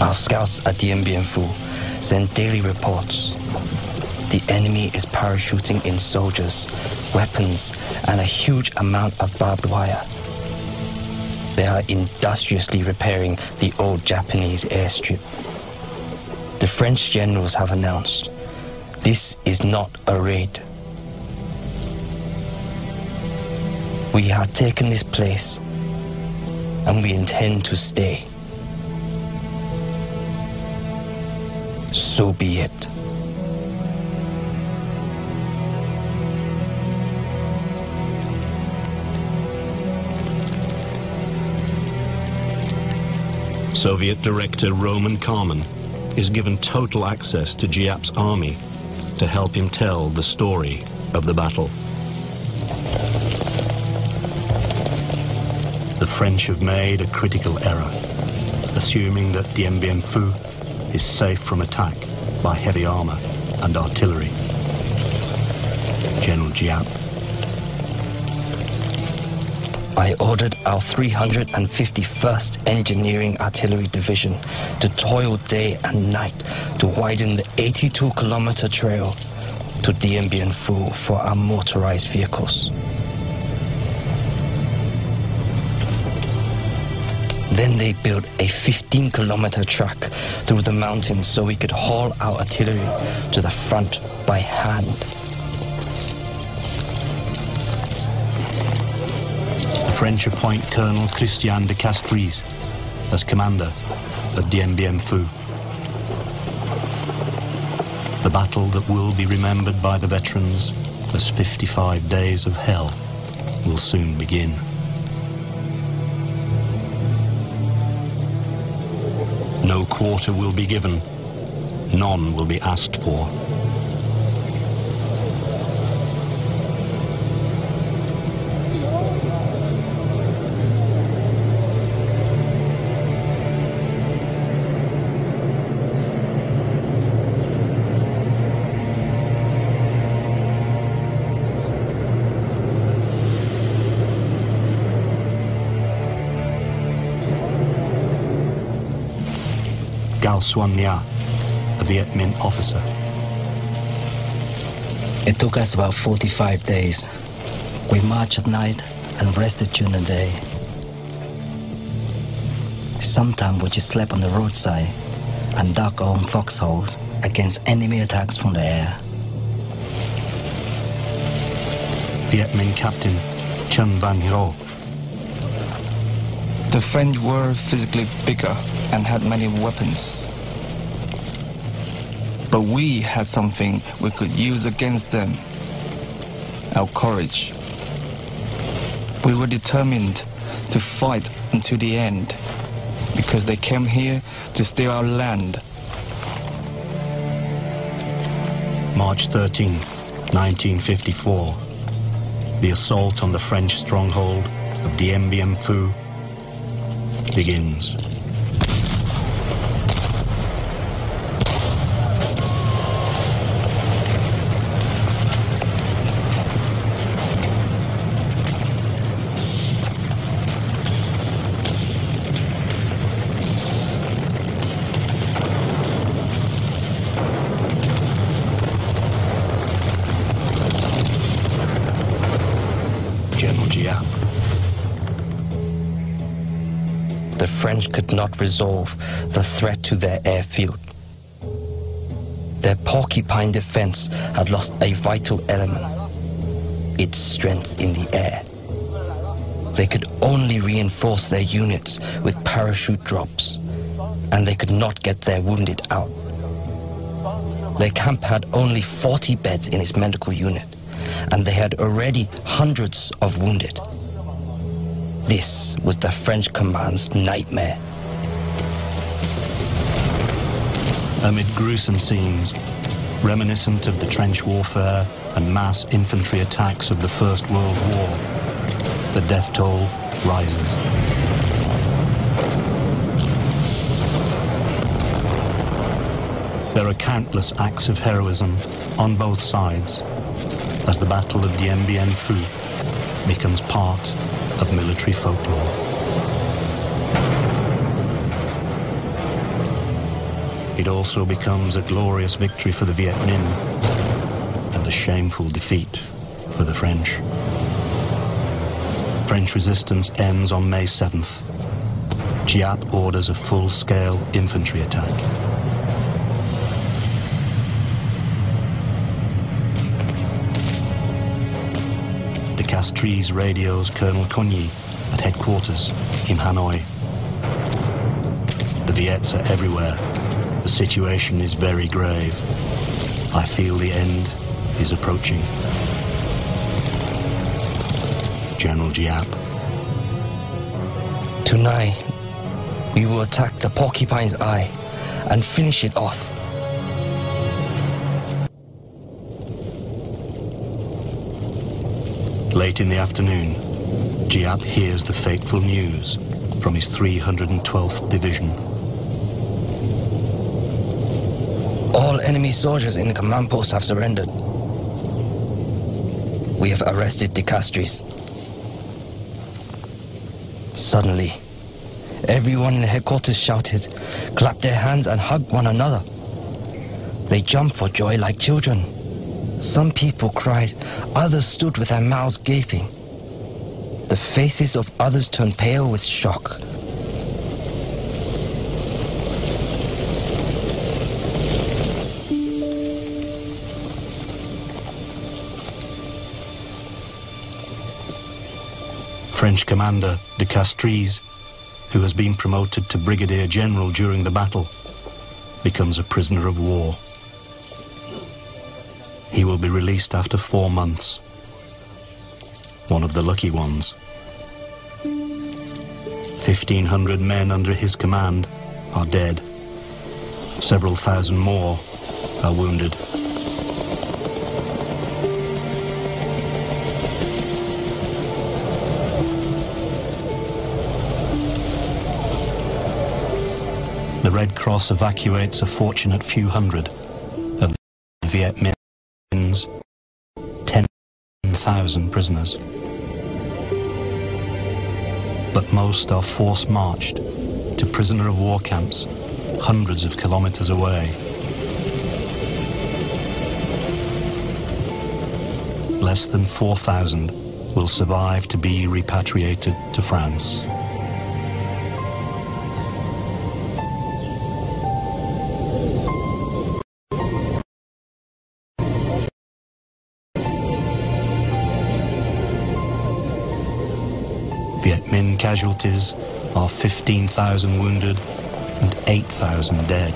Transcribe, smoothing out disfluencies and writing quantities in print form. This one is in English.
Our scouts at Dien Bien Phu send daily reports. The enemy is parachuting in soldiers, weapons, and a huge amount of barbed wire. They are industriously repairing the old Japanese airstrip. The French generals have announced, this is not a raid. We have taken this place, and we intend to stay. So be it. Soviet director Roman Kármán is given total access to Giap's army to help him tell the story of the battle. The French have made a critical error, assuming that Dien Bien Phu is safe from attack by heavy armor and artillery. General Giap. I ordered our 351st Engineering Artillery Division to toil day and night to widen the 82-kilometer trail to Dien Bien Phu for our motorized vehicles. Then they built a 15-kilometer track through the mountains so we could haul our artillery to the front by hand. The French appoint Colonel Christian de Castries as commander of Dien Bien Phu. The battle that will be remembered by the veterans as 55 days of hell will soon begin. No quarter will be given, none will be asked for. Xuan Nha, a Viet Minh officer. It took us about 45 days. We marched at night and rested during the day. Sometimes we just slept on the roadside and dug our own foxholes against enemy attacks from the air. Viet Minh Captain Chen Van Ho. The French were physically bigger and had many weapons. But we had something we could use against them: our courage. We were determined to fight until the end, because they came here to steal our land. March 13th, 1954. The assault on the French stronghold of Dien Bien Phu begins. The French could not resolve the threat to their airfield. Their porcupine defense had lost a vital element, its strength in the air. They could only reinforce their units with parachute drops, and they could not get their wounded out. Their camp had only 40 beds in its medical unit, and they had already hundreds of wounded. This was the French command's nightmare. Amid gruesome scenes, reminiscent of the trench warfare and mass infantry attacks of the First World War, the death toll rises. There are countless acts of heroism on both sides as the Battle of Dien Bien Phu becomes part of military folklore. it also becomes a glorious victory for the Viet Minh and a shameful defeat for the French. French resistance ends on May 7th. Giap orders a full-scale infantry attack. De Castries radios Colonel Cogny at headquarters in Hanoi. The Viets are everywhere. The situation is very grave. I feel the end is approaching. General Giap. Tonight, we will attack the Porcupine's Eye and finish it off. Late in the afternoon, Giap hears the fateful news from his 312th Division. All enemy soldiers in the command post have surrendered. We have arrested De Castries. Suddenly, everyone in the headquarters shouted, clapped their hands and hugged one another. They jumped for joy like children. Some people cried, others stood with their mouths gaping. The faces of others turned pale with shock. French commander De Castries, who has been promoted to brigadier general during the battle, becomes a prisoner of war. He will be released after 4 months. One of the lucky ones. 1,500 men under his command are dead. Several thousand more are wounded. The Red Cross evacuates a fortunate few hundred of the Viet Minh's 10,000 prisoners. But most are force-marched to prisoner of war camps hundreds of kilometers away. Less than 4,000 will survive to be repatriated to France. Viet Minh casualties are 15,000 wounded and 8,000 dead.